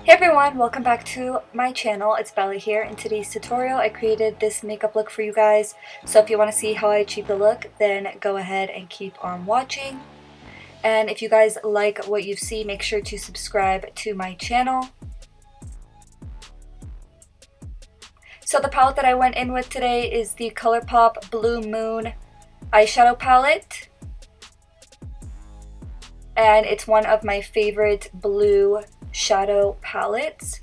Hey everyone, welcome back to my channel. It's Beverly here. In today's tutorial, I created this makeup look for you guys. So if you want to see how I achieve the look, then go ahead and keep on watching. And if you guys like what you see, make sure to subscribe to my channel. So the palette that I went in with today is the ColourPop Blue Moon eyeshadow palette. And it's one of my favorite blue shadow palettes,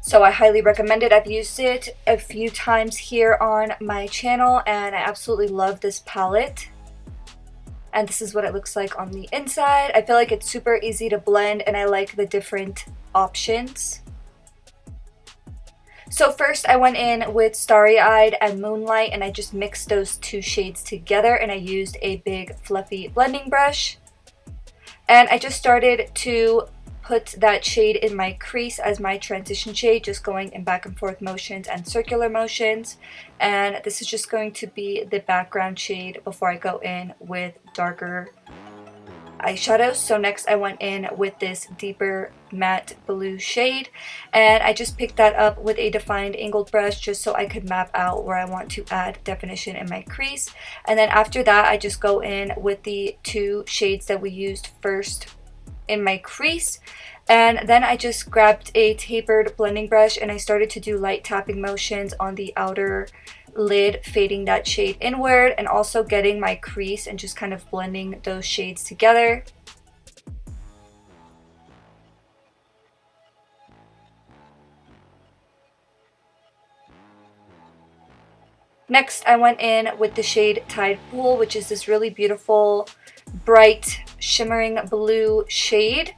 so I highly recommend it. I've used it a few times here on my channel and I absolutely love this palette. And this is what it looks like on the inside. I feel like it's super easy to blend and I like the different options. So first I went in with Starry Eyed and Moonlight and I just mixed those two shades together and I used a big fluffy blending brush. And I just started to put that shade in my crease as my transition shade, just going in back and forth motions and circular motions. And this is just going to be the background shade before I go in with darker eyeshadows. So next I went in with this deeper matte blue shade and I just picked that up with a defined angled brush just so I could map out where I want to add definition in my crease. And then after that I just go in with the two shades that we used first in my crease, and then I just grabbed a tapered blending brush and I started to do light tapping motions on the outer lid, fading that shade inward and also getting my crease and just kind of blending those shades together. Next I went in with the shade Tide Pool, which is this really beautiful bright shimmering blue shade.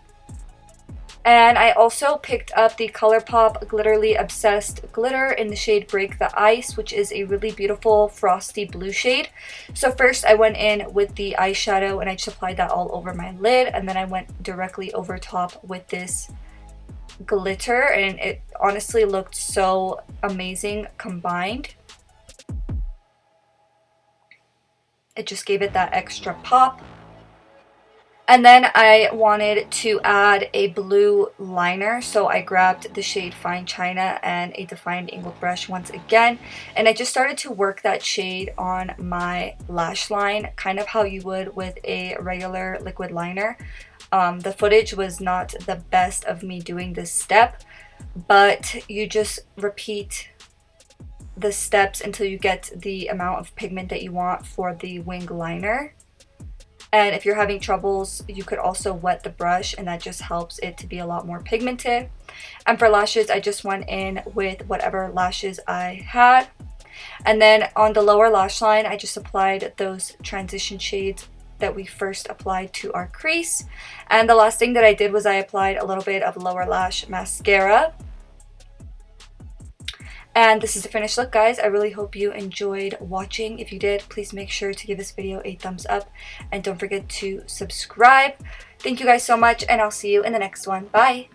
And I also picked up the ColourPop Glitterly Obsessed Glitter in the shade Break the Ice, which is a really beautiful frosty blue shade. So first I went in with the eyeshadow and I just applied that all over my lid, and then I went directly over top with this glitter and it honestly looked so amazing combined. It just gave it that extra pop. And then I wanted to add a blue liner, so I grabbed the shade Fine China and a defined angled brush once again, and I just started to work that shade on my lash line, kind of how you would with a regular liquid liner. The footage was not the best of me doing this step, but you just repeat the steps until you get the amount of pigment that you want for the wing liner. And if you're having troubles, you could also wet the brush and that just helps it to be a lot more pigmented. And for lashes, I just went in with whatever lashes I had. And then on the lower lash line, I just applied those transition shades that we first applied to our crease. And the last thing that I did was I applied a little bit of lower lash mascara. And this is the finished look, guys. I really hope you enjoyed watching. If you did, please make sure to give this video a thumbs up and don't forget to subscribe. Thank you guys so much and I'll see you in the next one. Bye!